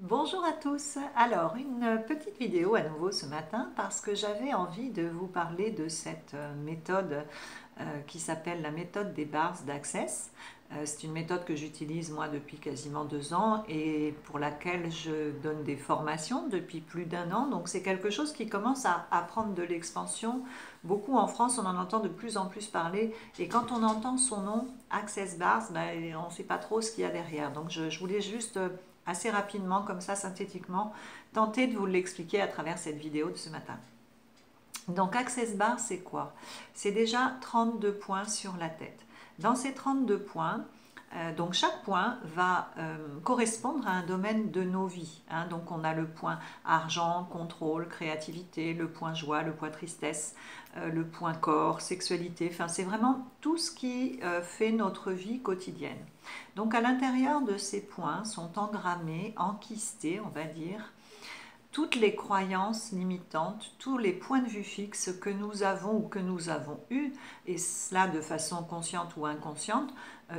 Bonjour à tous. Alors, une petite vidéo à nouveau ce matin parce que j'avais envie de vous parler de cette méthode qui s'appelle la méthode des bars d'Access. C'est une méthode que j'utilise moi depuis quasiment 2 ans et pour laquelle je donne des formations depuis plus d'1 an. Donc c'est quelque chose qui commence à prendre de l'expansion. Beaucoup en France, on en entend de plus en plus parler et quand on entend son nom, Access Bars, ben, on ne sait pas trop ce qu'il y a derrière. Donc je voulais juste assez rapidement, comme ça, synthétiquement, tenter de vous l'expliquer à travers cette vidéo de ce matin. Donc Access Bar, c'est quoi? C'est déjà 32 points sur la tête. Dans ces 32 points, donc chaque point va correspondre à un domaine de nos vies. Donc on a le point argent, contrôle, créativité, le point joie, le point tristesse, le point corps, sexualité. Enfin, c'est vraiment tout ce qui fait notre vie quotidienne. Donc à l'intérieur de ces points sont engrammés, enquistés, on va dire, toutes les croyances limitantes, tous les points de vue fixes que nous avons ou que nous avons eus, et cela de façon consciente ou inconsciente,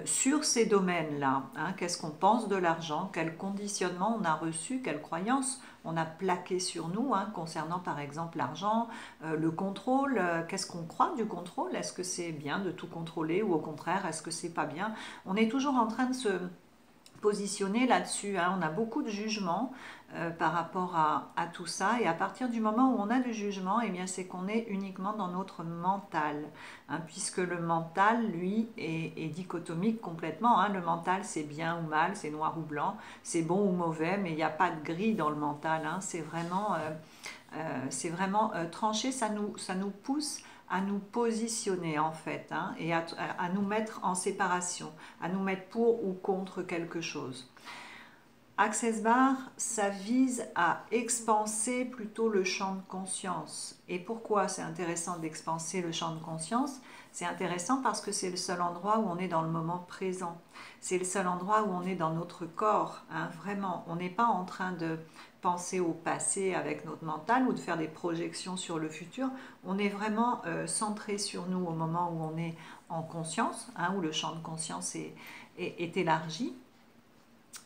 sur ces domaines-là. Qu'est-ce qu'on pense de l'argent? Quel conditionnement on a reçu? Quelles croyances on a plaqué sur nous concernant par exemple l'argent, le contrôle? Qu'est-ce qu'on croit du contrôle? Est-ce que c'est bien de tout contrôler ou au contraire, est-ce que c'est pas bien? On est toujours en train de se positionner là-dessus. On a beaucoup de jugements par rapport à tout ça, et à partir du moment où on a du jugement, eh bien c'est qu'on est uniquement dans notre mental, puisque le mental, lui, est dichotomique complètement. Le mental, c'est bien ou mal, c'est noir ou blanc, c'est bon ou mauvais, mais il n'y a pas de gris dans le mental. C'est vraiment tranché. Ça nous pousse à nous positionner en fait, et à nous mettre en séparation, à nous mettre pour ou contre quelque chose. Access Bar, ça vise à expanser plutôt le champ de conscience. Et pourquoi c'est intéressant d'expanser le champ de conscience? C'est intéressant parce que c'est le seul endroit où on est dans le moment présent. C'est le seul endroit où on est dans notre corps, vraiment. On n'est pas en train de penser au passé avec notre mental ou de faire des projections sur le futur. On est vraiment centré sur nous au moment où on est en conscience, où le champ de conscience est élargi.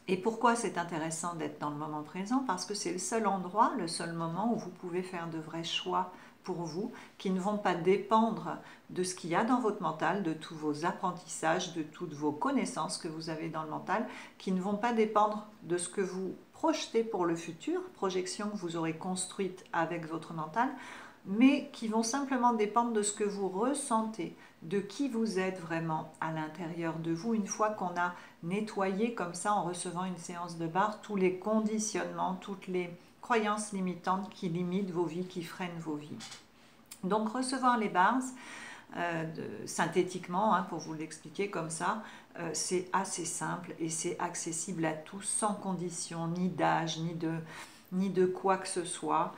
Et pourquoi c'est intéressant d'être dans le moment présent? Parce que c'est le seul endroit, le seul moment où vous pouvez faire de vrais choix pour vous, qui ne vont pas dépendre de ce qu'il y a dans votre mental, de tous vos apprentissages, de toutes vos connaissances que vous avez dans le mental, qui ne vont pas dépendre de ce que vous projetez pour le futur, projection que vous aurez construite avec votre mental, mais qui vont simplement dépendre de ce que vous ressentez, de qui vous êtes vraiment à l'intérieur de vous, une fois qu'on a nettoyé comme ça, en recevant une séance de barre, tous les conditionnements, toutes les croyances limitantes qui limitent vos vies, qui freinent vos vies. Donc recevoir les bars, synthétiquement, pour vous l'expliquer comme ça, c'est assez simple et c'est accessible à tous, sans condition, ni d'âge, ni de quoi que ce soit,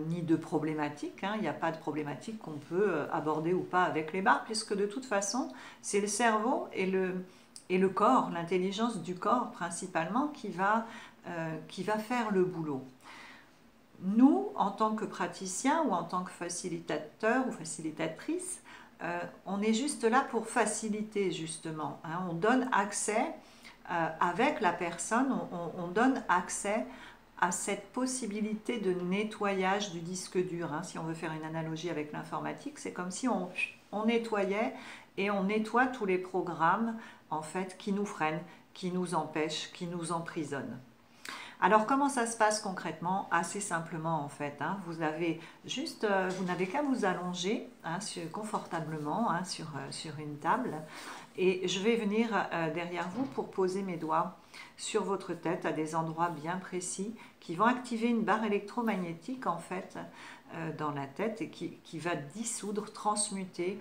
ni de problématique. Il n'y a pas de problématique qu'on peut aborder ou pas avec les bars, puisque de toute façon, c'est le cerveau et le corps, l'intelligence du corps principalement, qui va faire le boulot. Nous, en tant que praticiens ou en tant que facilitateurs ou facilitatrices, on est juste là pour faciliter justement. On donne accès avec la personne, on donne accès à cette possibilité de nettoyage du disque dur. Si on veut faire une analogie avec l'informatique, c'est comme si on nettoyait, et on nettoie tous les programmes en fait qui nous freinent, qui nous empêchent, qui nous emprisonnent. Alors comment ça se passe concrètement? Assez simplement en fait. Vous n'avez qu'à vous allonger confortablement sur une table, et je vais venir derrière vous pour poser mes doigts sur votre tête à des endroits bien précis qui vont activer une barre électromagnétique en fait dans la tête, et qui va dissoudre, transmuter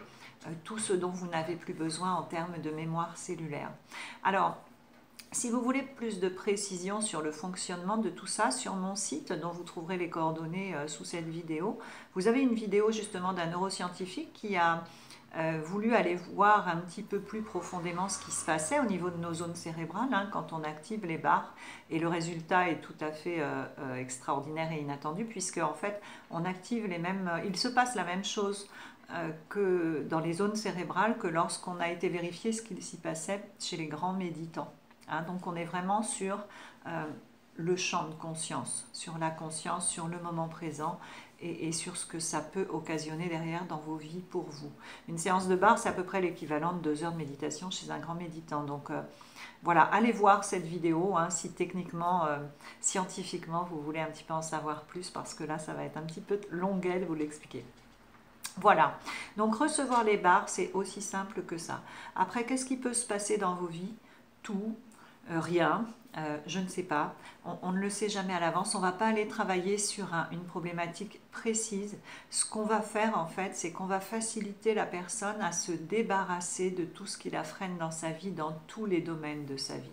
tout ce dont vous n'avez plus besoin en termes de mémoire cellulaire. Alors, si vous voulez plus de précision sur le fonctionnement de tout ça, sur mon site, dont vous trouverez les coordonnées sous cette vidéo, vous avez une vidéo justement d'un neuroscientifique qui a voulu aller voir un petit peu plus profondément ce qui se passait au niveau de nos zones cérébrales quand on active les barres, et le résultat est tout à fait extraordinaire et inattendu, puisque en fait on active il se passe la même chose que dans les zones cérébrales que lorsqu'on a été vérifier ce qu'il s'y passait chez les grands méditants. Donc on est vraiment sur le champ de conscience, sur la conscience, sur le moment présent et sur ce que ça peut occasionner derrière dans vos vies pour vous. Une séance de barre, c'est à peu près l'équivalent de 2 heures de méditation chez un grand méditant. Donc voilà, allez voir cette vidéo hein, si techniquement, scientifiquement, vous voulez un petit peu en savoir plus, parce que là, ça va être un petit peu longuet de vous l'expliquer. Voilà, donc recevoir les barres, c'est aussi simple que ça. Après, qu'est-ce qui peut se passer dans vos vies? Tout, rien, je ne sais pas. On ne le sait jamais à l'avance. On ne va pas aller travailler sur une problématique précise. Ce qu'on va faire en fait, c'est qu'on va faciliter la personne à se débarrasser de tout ce qui la freine dans sa vie, dans tous les domaines de sa vie.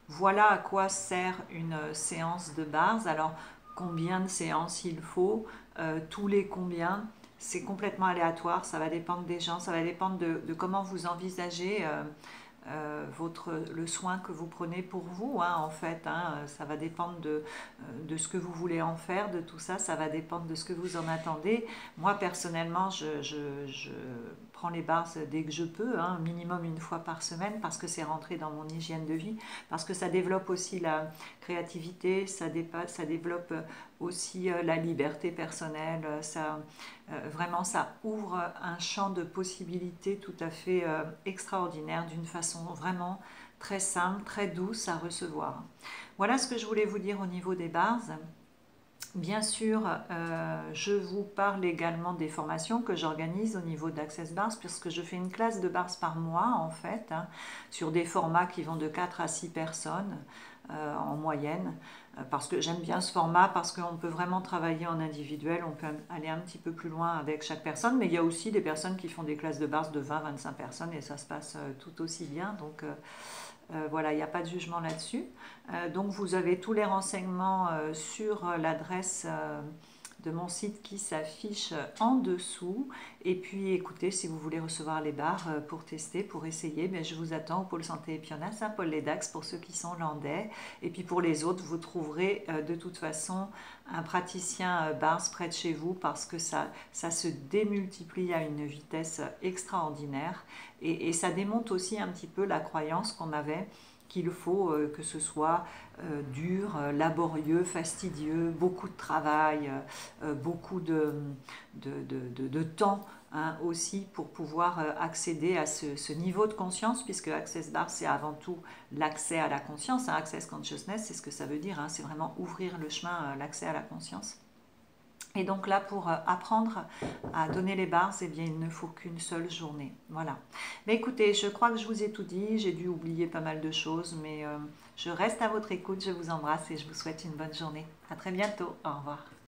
Voilà à quoi sert une séance de bars. Alors, combien de séances il faut, tous les combien, c'est complètement aléatoire, ça va dépendre des gens, ça va dépendre de comment vous envisagez le soin que vous prenez pour vous, hein, en fait, hein, ça va dépendre de ce que vous voulez en faire, de tout ça, ça va dépendre de ce que vous en attendez. Moi, personnellement, je prends les bars dès que je peux, hein, minimum une fois par semaine, parce que c'est rentré dans mon hygiène de vie, parce que ça développe aussi la créativité, ça développe aussi la liberté personnelle, vraiment ça ouvre un champ de possibilités tout à fait extraordinaire, d'une façon vraiment très simple, très douce à recevoir. Voilà ce que je voulais vous dire au niveau des bars. Bien sûr, je vous parle également des formations que j'organise au niveau d'Access Bars, puisque je fais une classe de bars par mois en fait, hein, sur des formats qui vont de 4 à 6 personnes en moyenne, parce que j'aime bien ce format, parce qu'on peut vraiment travailler en individuel, on peut aller un petit peu plus loin avec chaque personne, mais il y a aussi des personnes qui font des classes de bars de 20-25 personnes et ça se passe tout aussi bien, donc voilà, il n'y a pas de jugement là-dessus. Donc vous avez tous les renseignements sur l'adresse de mon site qui s'affiche en dessous. Et puis écoutez, si vous voulez recevoir les barres pour tester, pour essayer, mais je vous attends au pôle Santé Epionat, Saint-Paul-les-Dax pour ceux qui sont landais. Et puis pour les autres, vous trouverez de toute façon un praticien bars près de chez vous, parce que ça se démultiplie à une vitesse extraordinaire. Et ça démonte aussi un petit peu la croyance qu'on avait qu'il faut que ce soit dur, laborieux, fastidieux, beaucoup de travail, beaucoup de temps hein, aussi pour pouvoir accéder à ce niveau de conscience, puisque Access Bar, c'est avant tout l'accès à la conscience. Hein, Access Consciousness, c'est ce que ça veut dire, hein, c'est vraiment ouvrir le chemin, l'accès à la conscience. Et donc là, pour apprendre à donner les bars, eh bien, il ne faut qu'une seule journée. Voilà. Mais écoutez, je crois que je vous ai tout dit. J'ai dû oublier pas mal de choses, mais je reste à votre écoute. Je vous embrasse et je vous souhaite une bonne journée. À très bientôt. Au revoir.